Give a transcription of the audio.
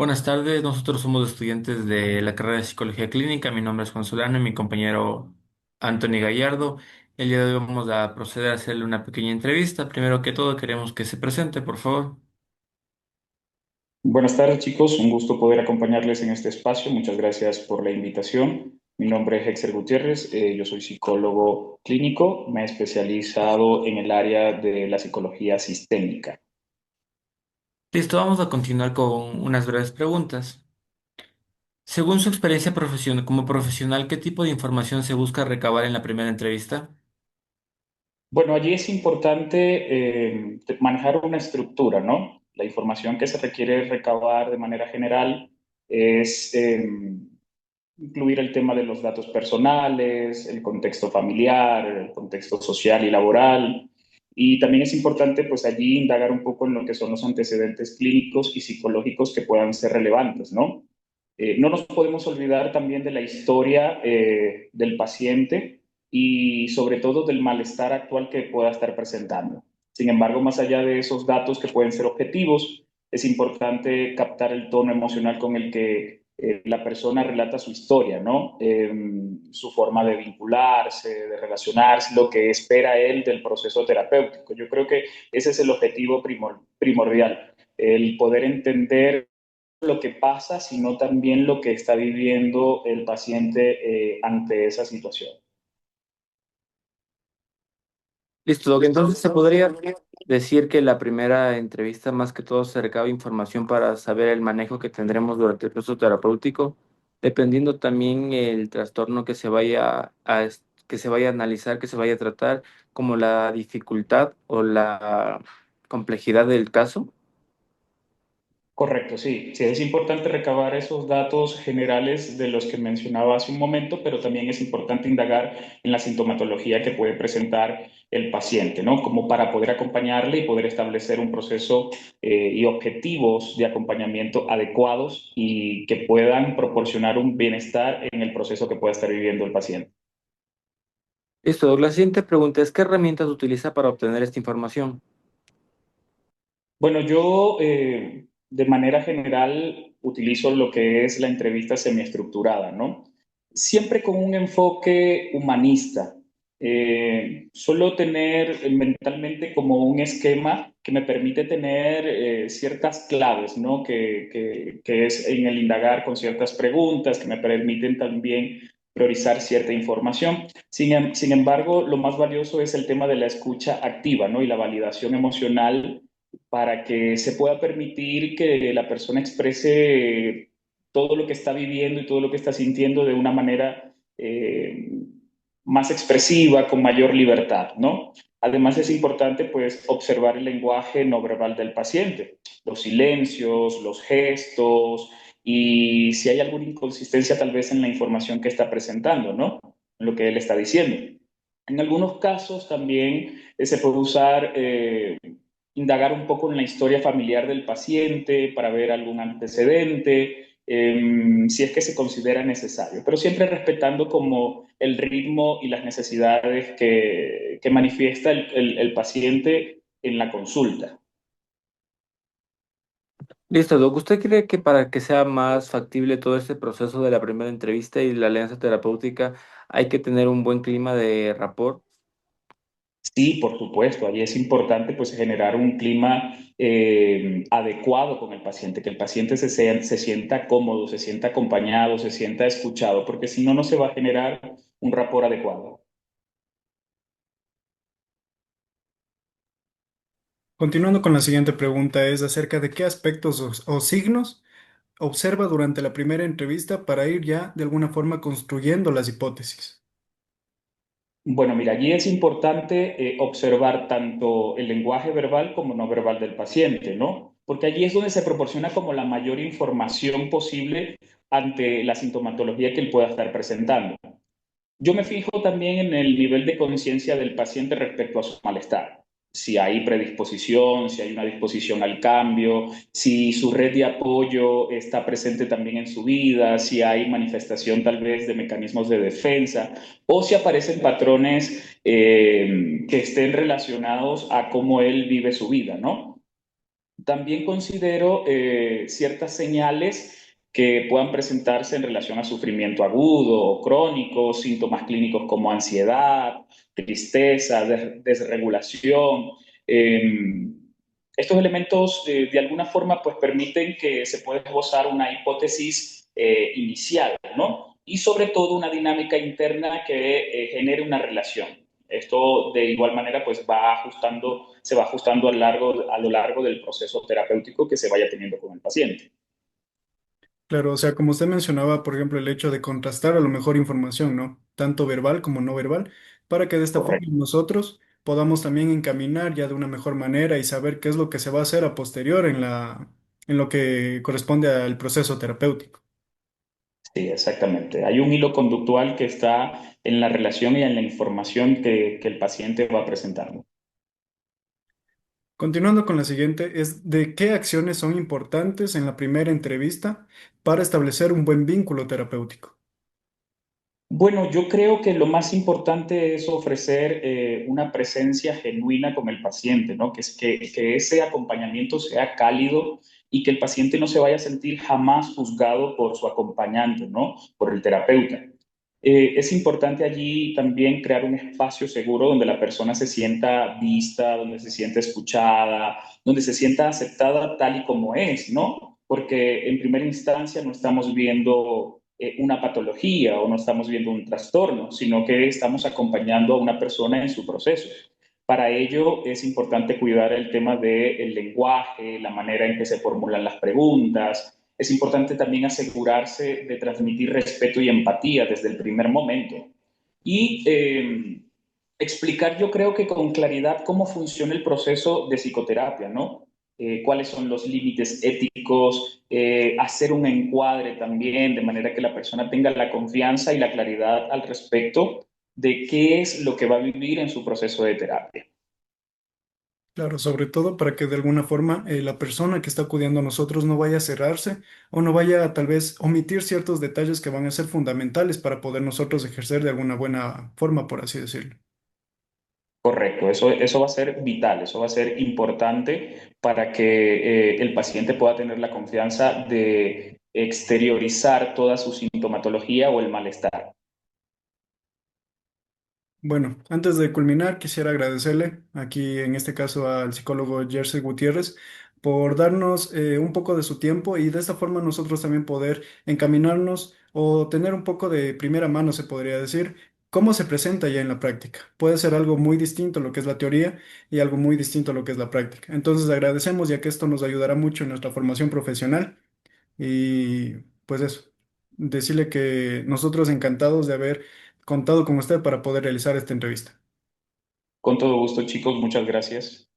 Buenas tardes, nosotros somos estudiantes de la carrera de Psicología Clínica. Mi nombre es Juan Solano y mi compañero Anthony Gallardo. El día de hoy vamos a proceder a hacerle una pequeña entrevista. Primero que todo, queremos que se presente, por favor. Buenas tardes, chicos. Un gusto poder acompañarles en este espacio. Muchas gracias por la invitación. Mi nombre es Hexer Gutiérrez. Yo soy psicólogo clínico. Me he especializado en el área de la psicología sistémica. Listo, vamos a continuar con unas breves preguntas. Según su experiencia profesional como profesional, ¿qué tipo de información se busca recabar en la primera entrevista? Bueno, allí es importante manejar una estructura, ¿no? La información que se requiere recabar de manera general es incluir el tema de los datos personales, el contexto familiar, el contexto social y laboral. Y también es importante, pues, allí indagar un poco en lo que son los antecedentes clínicos y psicológicos que puedan ser relevantes, ¿no? No nos podemos olvidar también de la historia del paciente y sobre todo del malestar actual que pueda estar presentando. Sin embargo, más allá de esos datos que pueden ser objetivos, es importante captar el tono emocional con el que la persona relata su historia, ¿no? Su forma de vincularse, de relacionarse, lo que espera él del proceso terapéutico. Yo creo que ese es el objetivo primordial, el poder entender lo que pasa, sino también lo que está viviendo el paciente ante esa situación. Listo, Doc. Entonces se podría decir que la primera entrevista más que todo se recaba información para saber el manejo que tendremos durante el proceso terapéutico, dependiendo también el trastorno que se vaya que se vaya a analizar, que se vaya a tratar, como la dificultad o la complejidad del caso. Correcto, sí. Sí, es importante recabar esos datos generales de los que mencionaba hace un momento, pero también es importante indagar en la sintomatología que puede presentar el paciente, ¿no? Como para poder acompañarle y poder establecer un proceso y objetivos de acompañamiento adecuados y que puedan proporcionar un bienestar en el proceso que pueda estar viviendo el paciente. Listo, Doc. La siguiente pregunta es, ¿qué herramientas utiliza para obtener esta información? Bueno, yo de manera general utilizo lo que es la entrevista semiestructurada, ¿no? Siempre con un enfoque humanista. Suelo tener mentalmente como un esquema que me permite tener ciertas claves, ¿no? Que es en el indagar con ciertas preguntas que me permiten también priorizar cierta información. Sin embargo, lo más valioso es el tema de la escucha activa, ¿no? Y la validación emocional para que se pueda permitir que la persona exprese todo lo que está viviendo y todo lo que está sintiendo de una manera más expresiva, con mayor libertad, ¿no? Además es importante pues observar el lenguaje no verbal del paciente, los silencios, los gestos y si hay alguna inconsistencia tal vez en la información que está presentando, ¿no? En lo que él está diciendo. En algunos casos también se puede usar indagar un poco en la historia familiar del paciente para ver algún antecedente, si es que se considera necesario, pero siempre respetando como el ritmo y las necesidades que manifiesta el paciente en la consulta. Listo, Doc. ¿Usted cree que para que sea más factible todo este proceso de la primera entrevista y la alianza terapéutica hay que tener un buen clima de rapport? Sí, por supuesto, ahí es importante pues generar un clima adecuado con el paciente, que el paciente se sienta cómodo, se sienta acompañado, se sienta escuchado, porque si no, no se va a generar un rapport adecuado. Continuando con la siguiente pregunta es acerca de qué aspectos o signos observa durante la primera entrevista para ir ya de alguna forma construyendo las hipótesis. Bueno, mira, allí es importante observar tanto el lenguaje verbal como no verbal del paciente, ¿no? Porque allí es donde se proporciona como la mayor información posible ante la sintomatología que él pueda estar presentando. Yo me fijo también en el nivel de conciencia del paciente respecto a su malestar. Si hay predisposición, si hay una disposición al cambio, si su red de apoyo está presente también en su vida, si hay manifestación tal vez de mecanismos de defensa o si aparecen patrones que estén relacionados a cómo él vive su vida, ¿no? También considero ciertas señales que puedan presentarse en relación a sufrimiento agudo o crónico, síntomas clínicos como ansiedad, tristeza, desregulación. Eh, Estos elementos de alguna forma pues permiten que se pueda esbozar una hipótesis inicial, ¿no? Y sobre todo una dinámica interna que genere una relación. Esto de igual manera pues se va ajustando a lo largo del proceso terapéutico que se vaya teniendo con el paciente. Claro, o sea, como usted mencionaba, por ejemplo, el hecho de contrastar a lo mejor información, ¿no? Tanto verbal como no verbal, para que de esta forma Correcto. nosotros podamos también encaminar ya de una mejor manera y saber qué es lo que se va a hacer a posterior en lo que corresponde al proceso terapéutico. Sí, exactamente. Hay un hilo conductual que está en la relación y en la información que el paciente va presentando. Continuando con la siguiente, es de qué acciones son importantes en la primera entrevista para establecer un buen vínculo terapéutico. Bueno, yo creo que lo más importante es ofrecer una presencia genuina con el paciente, ¿no? Que ese acompañamiento sea cálido y que el paciente no se vaya a sentir jamás juzgado por su acompañante, ¿no? Por el terapeuta. Es importante allí también crear un espacio seguro donde la persona se sienta vista, donde se sienta escuchada, donde se sienta aceptada tal y como es, ¿no? Porque en primera instancia no estamos viendo una patología o no estamos viendo un trastorno, sino que estamos acompañando a una persona en su proceso. Para ello es importante cuidar el tema del lenguaje, la manera en que se formulan las preguntas. Es importante también asegurarse de transmitir respeto y empatía desde el primer momento. Y explicar, yo creo que con claridad cómo funciona el proceso de psicoterapia, ¿no? Cuáles son los límites éticos, hacer un encuadre también, de manera que la persona tenga la confianza y la claridad al respecto de qué es lo que va a vivir en su proceso de terapia. Claro, sobre todo para que de alguna forma la persona que está acudiendo a nosotros no vaya a cerrarse o no vaya a tal vez omitir ciertos detalles que van a ser fundamentales para poder nosotros ejercer de alguna buena forma, por así decirlo. Correcto, eso va a ser vital, eso va a ser importante para que el paciente pueda tener la confianza de exteriorizar toda su sintomatología o el malestar. Bueno, antes de culminar, quisiera agradecerle aquí en este caso al psicólogo Jersey Gutiérrez por darnos un poco de su tiempo y de esta forma nosotros también poder encaminarnos o tener un poco de primera mano, se podría decir, cómo se presenta ya en la práctica. Puede ser algo muy distinto a lo que es la teoría y algo muy distinto a lo que es la práctica. Entonces agradecemos ya que esto nos ayudará mucho en nuestra formación profesional y pues eso, decirle que nosotros encantados de haber contado con usted para poder realizar esta entrevista. Con todo gusto, chicos, muchas gracias.